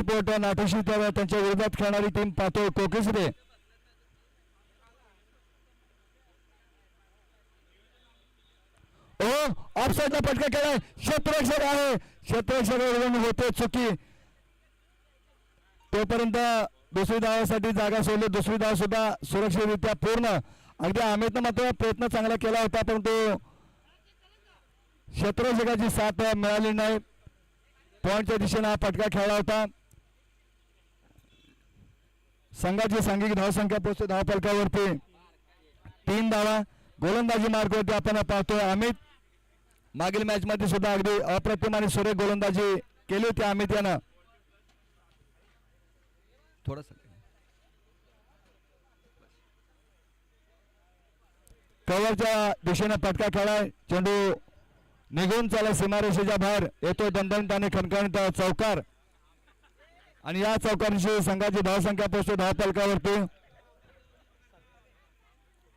Support नाटोशी त्यांच्या विरोधात खेळणारी team पाहतोय कोकिसरे. ऑफसाईडला फटका केलाय. क्षेत्ररक्षक आहे. क्षेत्ररक्षक होते चुकी. तोपर्यंत दुसरी धावासाठी जागा सोडली. दुसरी धाव सुद्धा सुरक्षितरित्या पूर्ण. अगदी अमितनं मात्र प्रयत्न चांगला केला होता परंतु क्षेत्ररक्षकाची साथ मिळाली नाही. पॉइंटच्या दिशेने हा फटका खेळला होता. संघाची सांघिक धावसंख्या पोहोचते धावफलकावरती 3 धावा. गोलंदाजी मार्गावरती आपण पाहतोय अमित. मागील मॅच मध्ये सुद्धा अगदी अप्रतिम आणि सुरेख गोलंदाजी केली होती अमित यानं. थोडस कव्हरच्या दिशेने फटका खेळाय. चेंडू निघून चाला सीमारेषेच्या बाहेर येतोय. दणदणीत आणि खणखणीत चौकार आणि या चौकारांशी संघाची धावसंख्या पोहोचते धावफलकावरती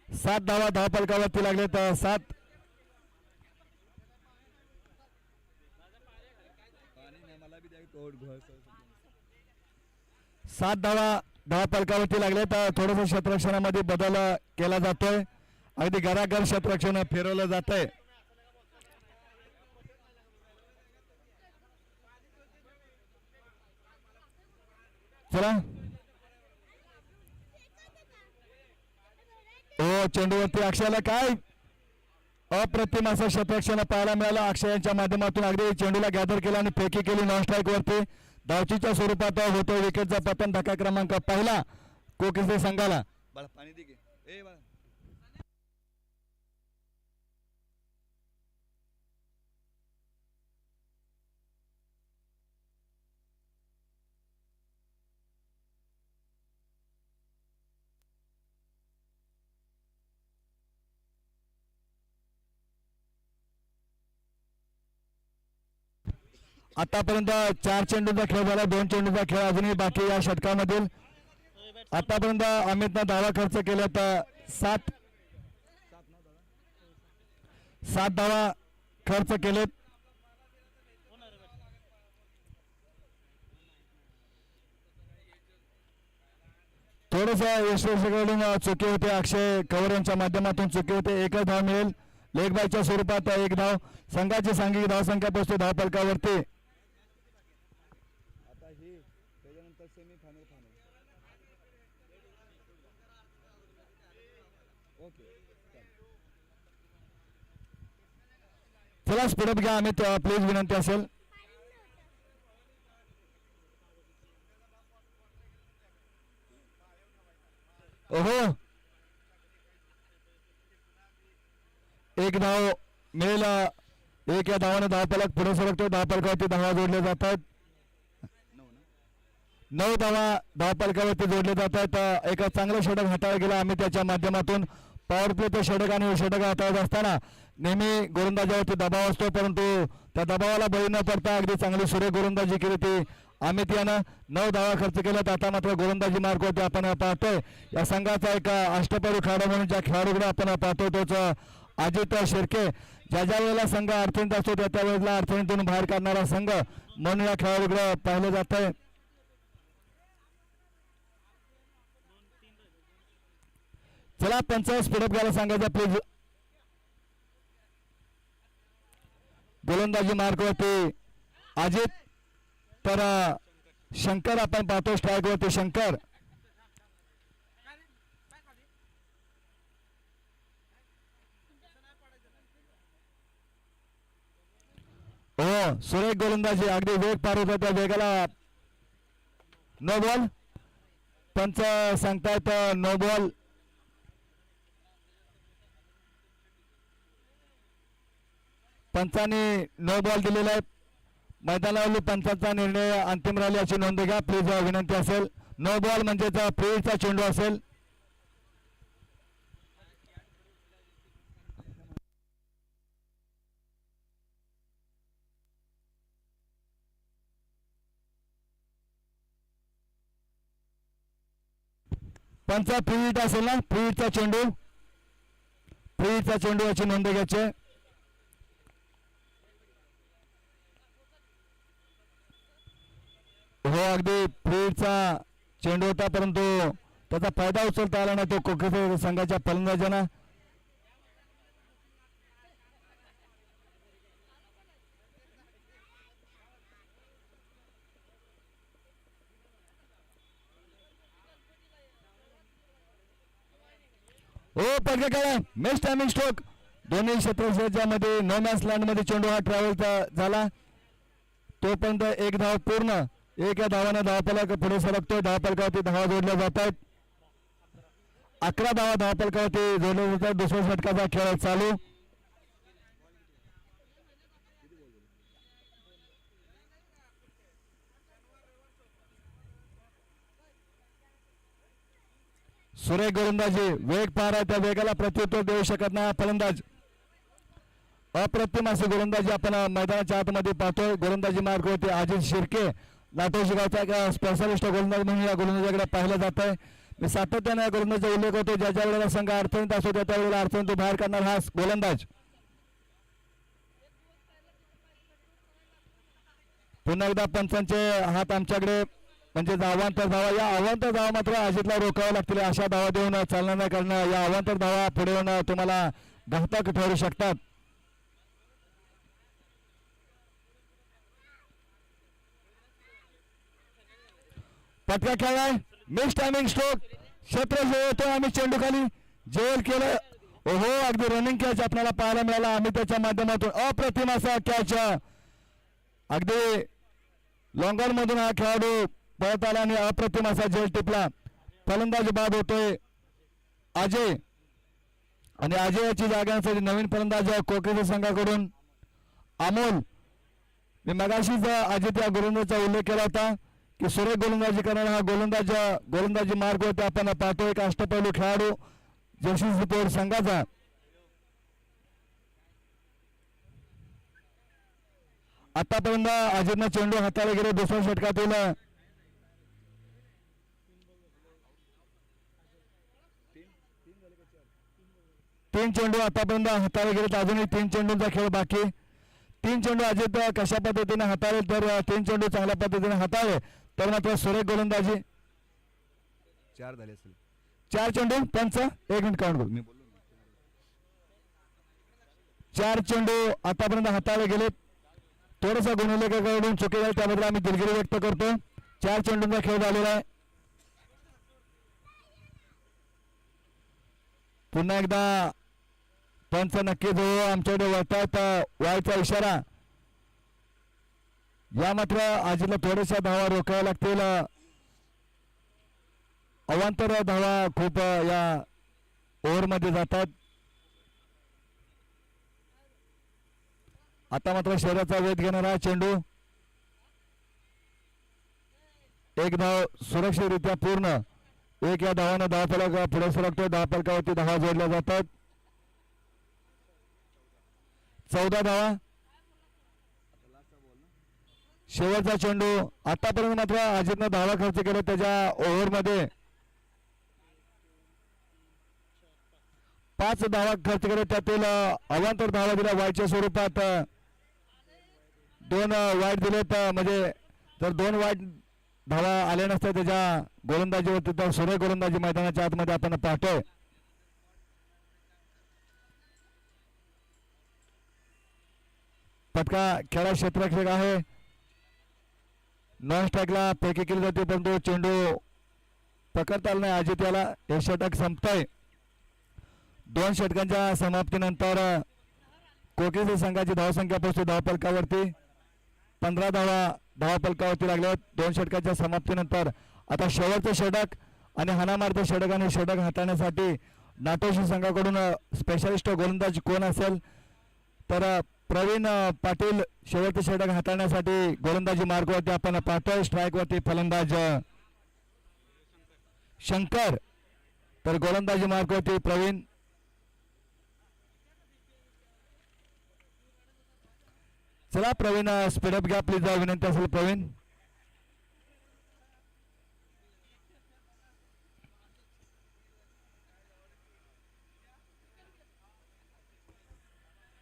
7 धावा धावफलकावरती लागले तर 7 धावा धावफलकावरती लागले तर थोडस क्षेत्ररक्षणामध्ये बदल केला जातोय. अगदी घराघर क्षेत्ररक्षण फिरवलं जात आहे. चला चेंडूवरती अक्षयला काय अप्रतिम असं क्षेत्ररक्षण पाहायला मिळालं. अक्षय यांच्या माध्यमातून अगदी चेंडूला गॅदर केला आणि फेकी केली नॉन स्ट्राईक वरती. धावचीच्या स्वरूपात होतो विकेटचा पतन. धक्का क्रमांक पहिला कोकिसरे संघाला. पाणी दे की. आतापर्यंत 4 चेंडूचा खेळ झाला. 2 चेंडूचा खेळ अजूनही बाकी या षटकामधील. आतापर्यंत अमितनं धावा खर्च केल्या तर 7 धावा खर्च केलेत. थोडस यशस्वीकडून चुकी होते. अक्षय कवर यांच्या माध्यमातून चुकी होते. 1 धाव मिळेल. लेग बायच्या स्वरूपात 1 धाव. संघाची सांघिक धावसंख्या पोहोचते धावफलकावरती. चला स्पीडअप घ्या अमित प्लीज विनंती असेल. ओहो 1 धाव मिळेल. 1 या धावाने धावफलक पुढे सरकतो. धावफलकावरती धावा जोडले जातात. 9 धावा धावफलकावरती जोडले जातात. एक चांगलं षटक हाताळलं गेलं आम्ही त्याच्या माध्यमातून. पॉवर प्ले ते षटक आणि षटक हाताळत असताना नेहमी गोलंदाजावरती दबाव असतो परंतु त्या दबावाला बळी न पडता अगदी चांगली सुरेख गोलंदाजी केली ती अमित यानं. 9 धावा खर्च केल्यात. आता मात्र गोलंदाजी मार्गावरती आपण पाहतोय या संघाचा एक अष्टपैलू खेळाडू म्हणून ज्या खेळाडूकडे आपण पाहतोय तोच अजित शिर्के. ज्या ज्या वेळेला संघ अडचणीत असतो त्या त्या वेळेला अडचणीतून बाहेर काढणारा संघ म्हणून या खेळाडूकडे पाहिलं जात आहे. चला पंच स्पीडअप घ्यायला सांगायचं प्लीज. गोलंदाजी मार्गावरती अजित तर शंकर आपण पाहतो स्ट्राईक वरती शंकर. हो सुरेख गोलंदाजी अगदी वेग पार होता. त्या वेगाला नो बॉल. पंच सांगतायत नो बॉल. पंचांनी नो बॉल दिलेला आहे. मैदानावरील पंचांचा निर्णय अंतिम राहिला याची नोंद घ्या प्लीज विनंती असेल. नो बॉल म्हणजेच प्लेचा चेंडू असेल. पंच फ्री हिट असेल ना. फ्री हिटचा चेंडू. फ्री हिटचा चेंडू याची नोंद घ्यायची. हो हो अगदी फ्रीडचा चेंडू होता परंतु त्याचा फायदा उचलता आला नाही तो कोकण संघाच्या फलंदाजांना. हो पडके काय मिस टायमिंग स्ट्रोक दोन्ही क्षेत्रक्षेत्रामध्ये नो मॅच लँड मध्ये चेंडू हा ट्रॅव्हल झाला तोपर्यंत एक धाव पूर्ण. एक या धावाने धावफलक पुढे सरकतोय. धावफलकावरती धावा जोडल्या जात आहेत. 11 धावा धावफलकावरती जोडल्या जातात. दुसऱ्या षटकाचा खेळ चालू. सुरेख गोलंदाजी वेग पार आहे त्या वेगाला प्रत्युत्तर देऊ शकत नाही फलंदाज. अप्रतिम असे गोलंदाजी आपण मैदानाच्या आतमध्ये पाहतोय. गोलंदाजी मार्ग होते अजित शिर्के लाटोशी गावचा स्पेशलिस्ट गोलंदाज म्हणून या गोलंदाजाकडे पाहिलं जात आहे. मी सातत्याने या गोलंदाजाचा उल्लेख होतो. ज्या वेळेला संघ अडचणीत असतो त्या वेळेला अडचणीतून बाहेर काढणार हा गोलंदाज. पुन्हा एकदा पंचांचे हात आमच्याकडे म्हणजे अवांतर धावा. या अवांतर धावा मात्र अजितला रोखाव्या लागतील. अशा धावा देऊन चालना नाही करणं. या अवांतर धावा पुढे येऊन तुम्हाला घातक ठरू शकतात. पटका खेळलाय मिस टायमिंग स्ट्रोक क्षेत्र होतो आम्ही चेंडू खाली जेल केलं. ओहो अगदी रनिंग कॅच आपल्याला पाहायला मिळाला. आम्ही त्याच्या माध्यमातून अप्रतिम असा कॅच अगदी लॉंगॉन मधून हा खेळाडू पळत आला आणि अप्रतिम असा जेल टिपला. फलंदाज बाद होतोय अजय आणि अजयची जागांसाठी नवीन फलंदाज कोकण संघाकडून अमोल. मी मगाशीच अजित या गोलंदाजाचा उल्लेख केला होता की सुरेख गोलंदाजी करणारा हा गोलंदाजी मार्ग होते आपण पाहतो. एक अष्टपैलू खेळाडू जयसिंगपूर संघाचा. आतापर्यंत अजितनं चेंडू हाताळले गेले दुसऱ्या षटकातील. तीन चेंडू आतापर्यंत हाताळले गेलेत. अजूनही 3 चेंडूंचा खेळ बाकी. 3 चेंडू अजित कशा पद्धतीने हाताळले तर 3 चेंडू चांगल्या पद्धतीने हाताळले तर मात्र सुरेख गोलंदाजी 4 झाले असेल. 4 चेंडू त्यांचं 1 मिनिट काउंट करू. मी 4 चेंडू आतापर्यंत हाताळले गेलेत. थोडासा गुणवलेखाकडून चुकी झाली त्याबद्दल आम्ही दिलगिरी व्यक्त करतो. 4 चेंडूंचा खेळ झालेला आहे. पुन्हा एकदा पंच नक्कीच हो आमच्याकडे वळतायत व्हायचा इशारा. या मात्र अजितला थोड्याशा धावा रोखाव्या लागतील. अवांतर धावा खूप या ओव्हरमध्ये जातात. आता मात्र शरीराचा वेध घेणारा चेंडू. एक धाव सुरक्षितरित्या पूर्ण. एक या धावाने धावफलक पुढे सरकतोय. धावफलकावरती धावा जोडल्या जातात. 14 धावा. शेवटचा चेंडू. आतापर्यंत मात्र अजितनं धावा खर्च केला त्याच्या ओव्हरमध्ये. 5 धावा खर्च केले त्यातील अवांतर धावा दिल्या वाईटच्या स्वरूपात. 2 वाईट दिलेत म्हणजे जर 2 वाईट धावा आल्या नसत्या त्याच्या गोलंदाजीवरती तर सुरेख गोलंदाजी मैदानाच्या आतमध्ये आपण पाहतोय. पटका खेळा क्षेत्ररक्षक आहे. नॉन स्ट्राईकला फेकी केली जाते परंतु चेंडू पकडता आला नाही अजित याला. हे षटक संपतंय. 2 षटकांच्या समाप्तीनंतर कोकेश संघाची धावसंख्या पोहोचते धावफलकावरती. 15 धावा धावफलकावरती लागल्यात 2 षटकाच्या समाप्तीनंतर. आता शेवटचं षटक आणि हाणामारचं षटक आणि षटक हाताळण्यासाठी नाटोशी संघाकडून स्पेशलिस्ट गोलंदाज कोण असेल तर प्रवीण पाटील शेवटचं षटक हाताळण्यासाठी गोलंदाजी मार्गावरती आपण पाहतोय. स्ट्राईकवरती फलंदाज शंकर तर गोलंदाजी मार्गावरती प्रवीण. चला प्रवीण स्पीडअप घ्या प्लीज विनंती असेल प्रवीण.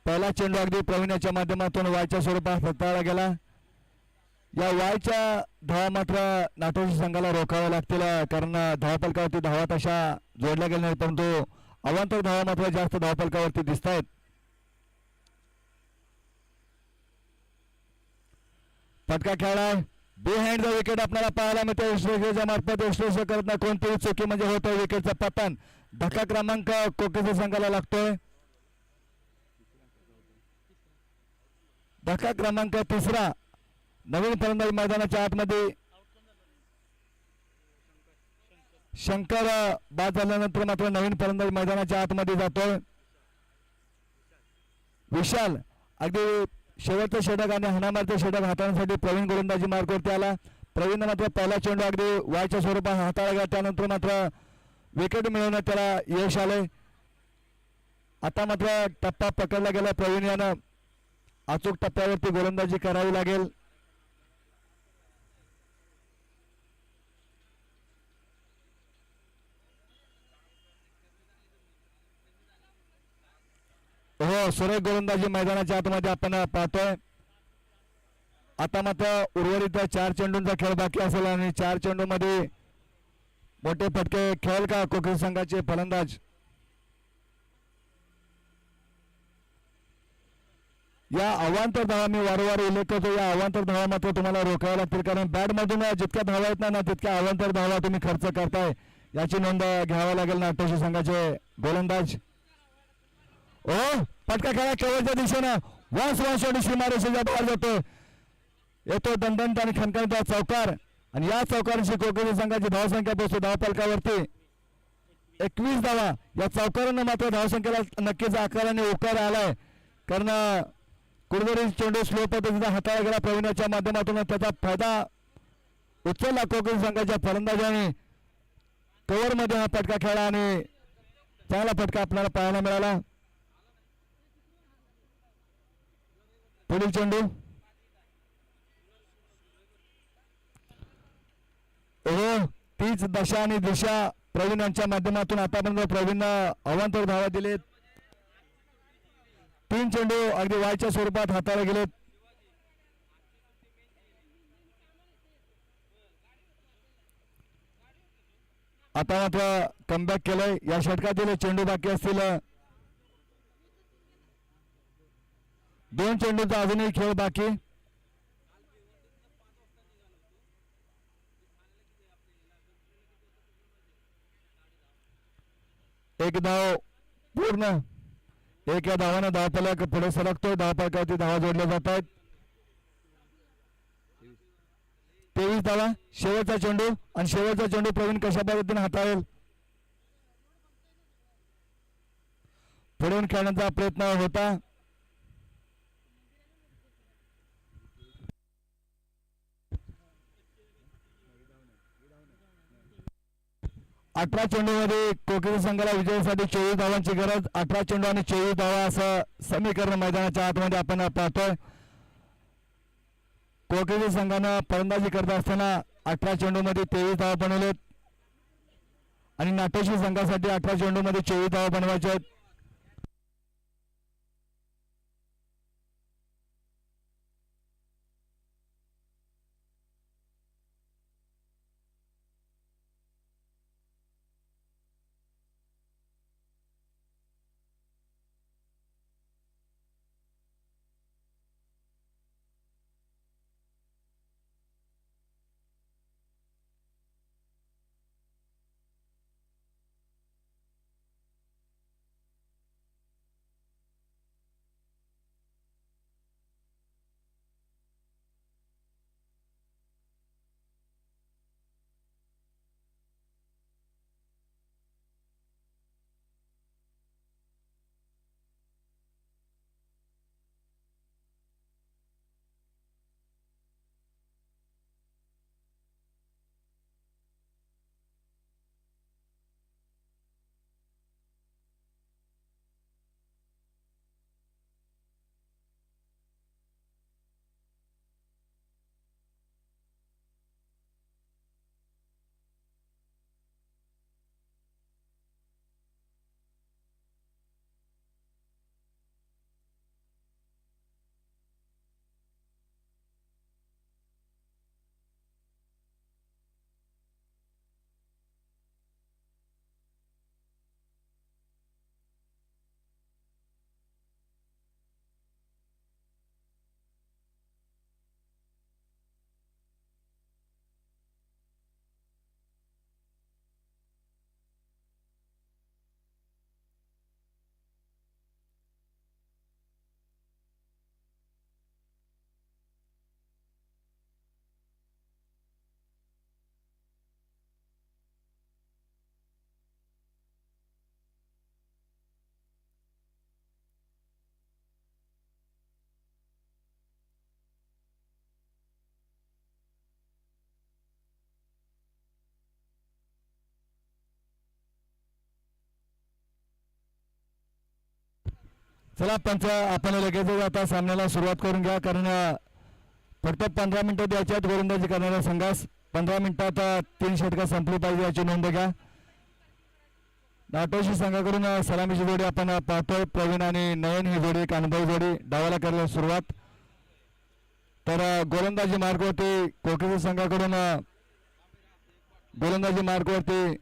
पहिला चेंडू अगदी प्रवीणाच्या माध्यमातून वायच्या स्वरूपात हाताळला गेला. या वायच्या धावा मात्र नाटोशी संघाला रोखाव्या लागतील, कारण धावपलकावरती धावा तशा जोडल्या गेल्या नाहीत, परंतु अवांतर धावा मात्र जास्त धावपलकावरती दिसत आहेत. फटका खेळलाय, बिहाइंड द विकेट आपल्याला पाहायला मिळते. विश्लेषकाच्या मार्फत विश्लेषक करत नाही कोणतीही चुकी म्हणजे होतं विकेटचं पतन. धक्का क्रमांक कोकेच्या संघाला लागतोय. धक्का क्रमांक तिसरा. नवीन फलंदाज मैदानाच्या आतमध्ये शंकर बाद झाल्यानंतर मात्र नवीन फलंदाज मैदानाच्या आतमध्ये जातोय. विशाल अगदी शेवटचं षटक आणि हाणामारचं षटक हाताळण्यासाठी प्रवीण गोलंदाजी मार्गवरती आला. प्रवीण मात्र पहिला चेंडू अगदी वायच्या स्वरूपात हाताळला गेला, त्यानंतर मात्र विकेट मिळवण्यात त्याला यश आलंय. आता मात्र टप्पा पकडला गेला. प्रवीण यानं अचूक टप्प्यावरती गोलंदाजी करावी लागेल. हो, सुरेख गोलंदाजी मैदानाच्या आतमध्ये आपण पाहतोय. आता मात्र उर्वरित 4 चेंडूंचा खेळ बाकी असेल आणि 4 चेंडूमध्ये मोठे फटके खेळ का कोकण संघाचे फलंदाज. या अवांतर धावा मी वारंवार उल्लेख करतो, या अवांतर धावा मात्र तुम्हाला रोखाव्या लागतील, कारण बॅट मधून जितक्या धावा येत नाही ना तितक्या अवांतर धावा तुम्ही खर्च करताय, याची नोंद घ्यावा लागेल नाट्यशी संघाचे गोलंदाज. ओ फटका खेळा केवळच्या दिशेनं वांस सीमारेषेच्या बाहेर जातो. येतो दणदणीत आणि खणखणीत चौकार आणि या चौकारांशी कोकण संघाची धावसंख्या पोहोचते धावफलकावरती 21 धावा. या चौकारांना मात्र धावसंख्येला नक्कीच आकाराने उकार आलाय, कारण कुठेतरी चेंडू स्लो पद्धतीचा हाताळला गेला. प्रवीणाच्या माध्यमातून त्याचा फायदा उचलला कोकण संघाच्या फलंदाजाने. कव्हर मध्ये हा फटका खेळला आणि चांगला फटका आपल्याला पाहायला मिळाला. पुढील चेंडू हो, तीच दशा आणि दिशा प्रवीण यांच्या माध्यमातून आतापर्यंत प्रवीण अवांतर धावा दिलेत. 3 चेंडू अगदी वायच्या स्वरूपात हाताळले गेलेत. आता मात्र कमबॅक केलंय. या षटकातील चेंडू बाकी असतील 2 चेंडूचा अजूनही खेळ बाकी. एक धाव पूर्ण. एक या धावानं धावफलक पुढे सरकतोय. धावफलकावरती धावा जोडल्या जात आहेत. 23 धावा. शेवटचा चेंडू आणि शेवटचा चेंडू प्रवीण कशा पद्धतीने हाताळेल पुढे खेळण्याचा प्रयत्न होता. अठरा चेंडू मध्ये कोकण संघाला विजयासाठी 24 धावांची गरज. 18 चेंडू आणि 24 धावा असं समीकरण मैदानाच्या आतमध्ये आपण पाहतोय. कोकण संघानं फलंदाजी करत असताना 18 चेंडू मध्ये 23 धावा बनवलेत आणि नाट्यशी संघासाठी 18 चेंडू मध्ये 24 धावा बनवायच्या आहेत. चला पंच आपण लगेचच आता सामन्याला सुरुवात करून घ्या, कारण फक्त 15 मिनिटं द्यायची आहेत गोलंदाजी करणाऱ्या संघास. 15 मिनिटात 3 षटकं संपली पाहिजे याची नोंद घ्या. नाटोशी संघाकडून सलामीची जोडी आपण पाहतोय. प्रवीण आणि नयन ही जोडी एक अनुभवी जोडी डावाला करायला सुरुवात. तर गोलंदाजी मार्गावरती कोकणी संघाकडून गोलंदाजी मार्गावरती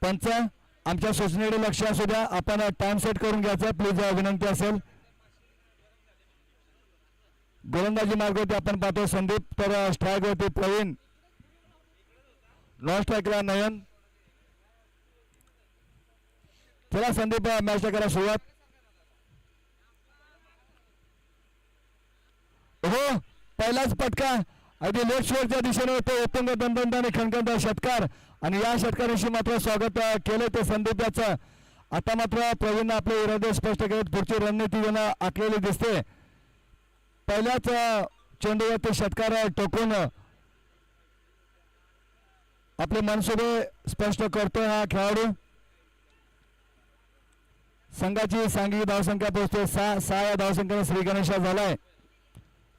पंच आमच्या सूचनेकडे लक्ष असू द्या. आपण टाइम सेट करून घ्यायचा प्लीज, विनंती असेल. गोलंदाजी मार्गावरती आपण पाहतो संदीप, तर स्ट्राईक वरती प्रवीण, नॉन स्ट्राईकला नयन. चला संदीप मॅचला करा सुरुवात. हो पहिलाच फटका अगदी लेफ्ट शोरच्या दिशेने होतो. उत्तुंग दंदंत आणि खणखणता षटकार, आणि या षटकाराशी मात्र स्वागत केले ते संदीप याचं. आता मात्र प्रवीण आपले इरादे स्पष्ट करत पुढची रणनीती त्यांना आखलेली दिसते. पहिल्याच चेंडूवरती षटकार टोकून आपले मनसुबे स्पष्ट करतोय हा खेळाडू. संघाची सांघिक धावसंख्या पोहोचते 6 या धावसंख्येने श्री गणेशा झालाय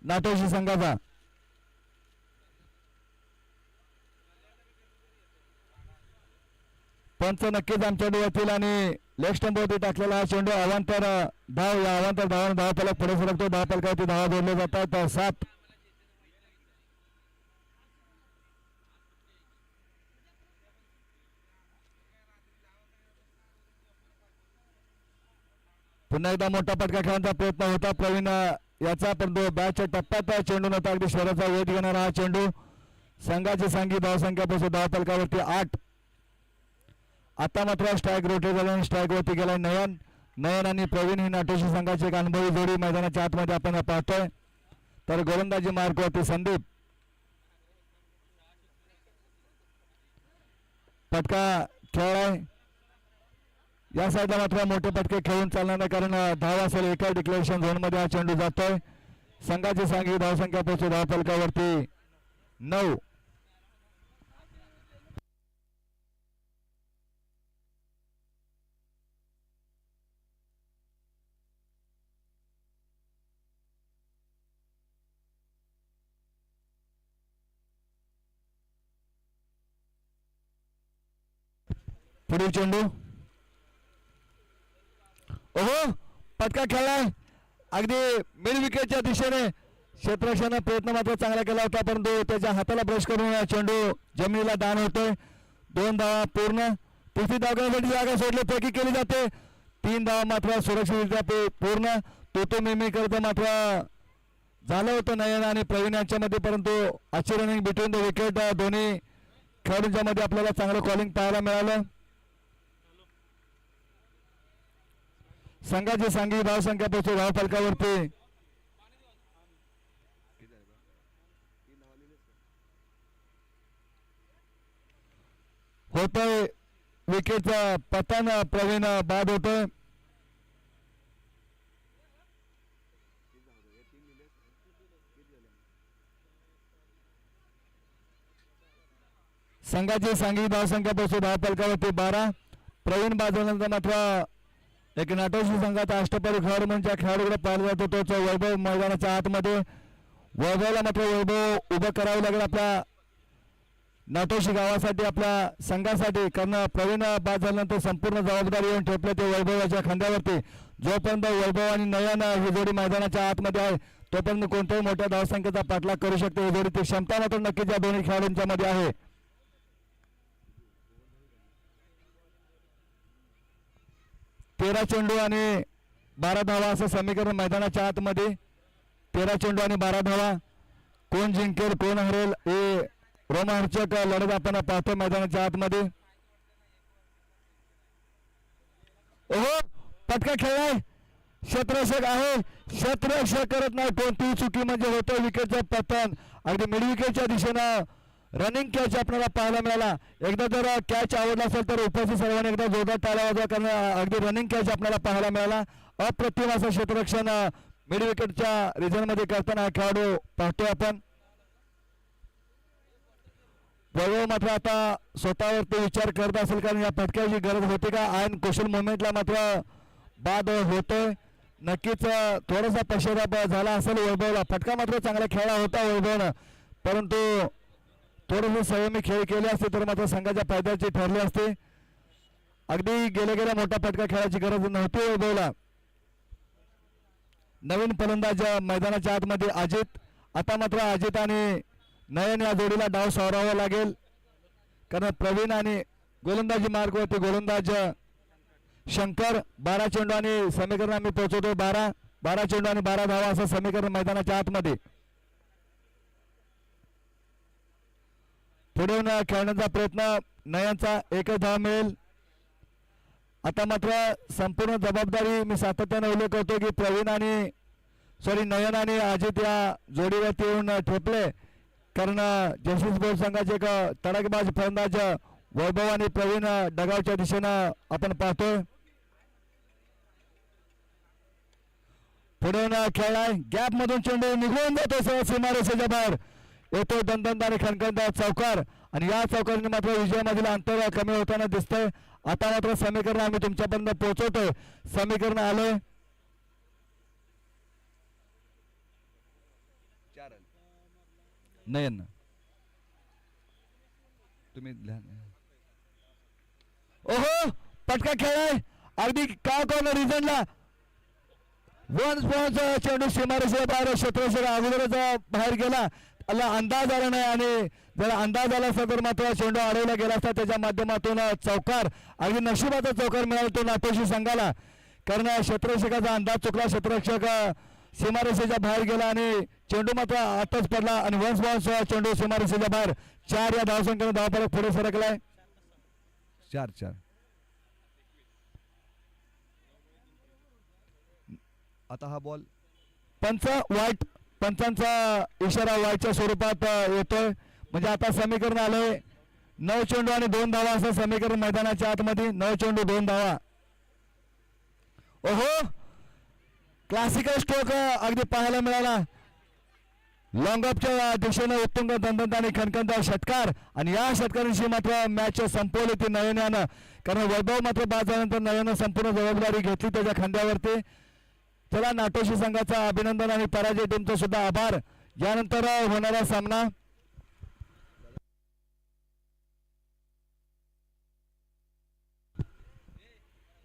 नाटोशी संघाचा. पंच नक्कीच आमच्या डोळ्यातील आणि लेग स्टंपवरती टाकलेला हा चेंडू अवांतर धाव, या अवांतर धावाने धावफलक पुढे सरकतो. धावफलकावरती धावा जोडले जातात 7. पुन्हा एकदा मोठा फटका खेळण्याचा प्रयत्न होता प्रवीण याचा, परंतु बॅटच्या टप्प्यात चेंडू नव्हता. अगदी शहराचा वेध घेणारा हा चेंडू. संघाची सांघिक धावसंख्या पोहोचते धावफलकावरती 8. आता मात्र स्ट्राईक रोटेट झाल्याने स्ट्राईक वरती गेलाय नयन. नयन आणि प्रवीण ही नाटोशी संघाची एक अनुभवी जोडी मैदानाच्या आतमध्ये आपण पाहतोय. तर गोलंदाजी मार्गावरती संदीप. फटका खेळलाय. या साईडला मात्र मोठे फटके खेळून चालणार नाही, कारण धाव असेल एका डिक्लेरेशन झोन मध्ये हा चेंडू जातोय. संघाची सांघिक धावसंख्या पोहोचते धावफलकावरती 9. पुढील चेंडू. ओहो फटका खेळलाय अगदी मिड विकेटच्या दिशेने. क्षेत्ररक्षणाचा प्रयत्न मात्र चांगला केला होता, परंतु त्याच्या हाताला ब्रश करून चेंडू जमिनीला दान होतोय. 2 धावा पूर्ण. तिसरी धाव घेण्यासाठी जागा सोडली, पैकी केली जाते. 3 धावा मात्र सुरक्षितरित्या पूर्ण. तो मेमी करत मात्र झालं होतं नयन आणि प्रवीण यांच्यामध्ये, परंतु आजची रनिंग बिटवीन द विकेट दोन्ही खेळाडूंच्या मध्ये आपल्याला चांगलं कॉलिंग पाहायला मिळालं. संघाची सांघिक धावसंख्या पोहोचते धावफलकावरती होतोय विकेटचा पतन. प्रवीण बाद होतोय. संघाची सांघिक धावसंख्या पोहोचते धावफलकावरती 12. प्रवीण बाद झाल्यानंतर मात्र एक नाटोशी संघाचा अष्टपैलू खेळाडू म्हणजे खेळाडूकडे पाहिला जातो तोच वैभव मैदानाच्या आतमध्ये. वैभवला मात्र वैभव उभं करावं लागेल आपल्या नाटोशी गावासाठी, आपल्या संघासाठी, कारण प्रवीण बाद झाल्यानंतर संपूर्ण जबाबदारी येऊन ठेपले ते वैभवाच्या खांद्यावरती. जोपर्यंत वैभव आणि नयन ही जोडी मैदानाच्या आतमध्ये आहे तोपर्यंत कोणत्याही मोठ्या धावसंख्येचा पाठलाग करू शकते. ही जोडीची क्षमता मात्र नक्कीच या दोन्ही खेळाडूंच्या मध्ये आहे. 13 चेंडू आणि 12 धावा असं समीकरण मैदानाच्या आतमध्ये. 13 चेंडू आणि 12 धावा. कोण जिंकेल कोण हरेल हे रोमांचक लढत आपण पाहतो मैदानाच्या आतमध्ये. ओहो फटका खेळलाय. क्षेत्ररक्षक आहे, क्षेत्ररक्षक करत नाही. कोणतीही चुकी म्हणजे होतं विकेटचं पतन. अगदी मिड विकेटच्या दिशेनं रनिंग कॅच आपल्याला पाहायला मिळाला. एकदा जर कॅच आवडला असेल तर उपस्थित सर्वांनी एकदा जोरदार टाळ्या वाजवा, कारण अगदी रनिंग कॅच आपल्याला पाहायला मिळाला. अप्रतिम असं क्षेत्ररक्षण मिड विकेटच्या रिजन मध्ये करताना खेळाडू पाहतोय आपण. वैभव मात्र आता स्वतःवरती विचार करत असेल, कारण या फटक्याची गरज होती का ऐन कुशल मोमेंटला मात्र बाद होतोय. नक्कीच थोडासा पश्चाताप झाला असेल वैभवला. फटका मात्र चांगला खेळला होता वैभवनं, परंतु थोडेसे संयमी खेळ केले असते तर मात्र संघाच्या फायद्याची ठरले असते. अगदी गेल्या मोठा फटका खेळायची गरज नव्हती वैभवला. नवीन फलंदाज मैदानाच्या आतमध्ये अजित. आता मात्र अजित आणि नयन या जोडीला डाव सावरावा लागेल, कारण प्रवीण आणि गोलंदाजी मार्गवरती गोलंदाज शंकर. 12 चेंडू आणि समीकरण आम्ही पोहोचवतो 12 चेंडू आणि 12 धावा असं समीकरण मैदानाच्या आतमध्ये. पुढे खेळण्याचा प्रयत्न नयनचा, एकच धाव मिळेल. आता मात्र संपूर्ण जबाबदारी मी सातत्याने उल्लेख करतो की प्रवीण आणि नयन आणि अजित या जोडीवरती येऊन ठेपले, कारण जयश्री स्पोर्ट्स संघाचे एक तडाखेबाज फलंदाज वैभव आणि प्रवीण डगावच्या दिशेनं आपण पाहतोय. पुढे खेळलाय, गॅप मधून चेंडू निघून जातो सहज सीमारेषेच्या बाहेर. येतो दणदणीत आणि खणखणीत चौकार, आणि या चौकाराने मात्र विजयामधील अंतर कमी होताना दिसतंय. आता मात्र समीकरण आम्ही तुमच्यापर्यंत पोहोचवतोय. समीकरण आलंय नयन, तुम्ही ओहो पटका खेळाय अगदी का कॉर्नर रिझनला. वन स्पॉन्स चेंडू सीमारेषेच्या बाहेर क्षेत्ररक्षक अगोदरच बाहेर गेला. त्याला अंदाज आला नाही, आणि जर अंदाज आला असता तर मात्र चेंडू अडवला गेला असता. त्याच्या माध्यमातून चौकार, अगदी नशिबाचा चौकार मिळाला तो नाटोशी संघाला, कारण क्षेत्ररक्षकाचा अंदाज चुकला. क्षेत्ररक्षक सीमारेषेच्या बाहेर गेला आणि चेंडू मात्र आतच पडला, आणि वन स्पॉन्स चेंडू सीमारेषेच्या बाहेर. 4 या धावसंख्येने धावफलक पुढे सरकलाय. 4 आता हा बॉल पंचांचा इशारा वाईटच्या स्वरूपात येतोय. म्हणजे आता समीकरण आलंय 9 चेंडू आणि 2 धावा असं समीकरण मैदानाच्या आतमध्ये. 9 चेंडू 2 धावा. ओहो क्लासिकल स्ट्रोक अगदी पाहायला मिळाला. लॉंग ऑफच्या दिशेनं उत्तुंग दणदणीत आणि खणखणीत षटकार, आणि या षटकारांशी मात्र मॅच संपवली ती नयनानं, कारण वैभव मात्र बाद झाल्यानंतर नयनानं संपूर्ण जबाबदारी घेतली त्याच्या खांद्यावरती. चला नाटोशी संघाचा अभिनंदन आणि पराजय टीमचा सुद्धा आभार. यानंतर होणारा सामना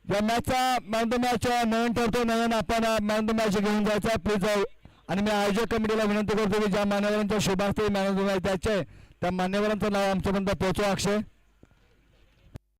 या मॅचचा मॅन द मॅच नयन ठरतो. नयन आपण मॅन द मॅच घेऊन जायचा प्लीज. आणि मी आयोजक कमिटीला विनंती करतो की ज्या मान्यवरांच्या शुभास्ते मॅन ऑफ द मॅच द्यायचे त्या मान्यवरांचं नाव आमच्यापर्यंत पोहोचवा. अक्षय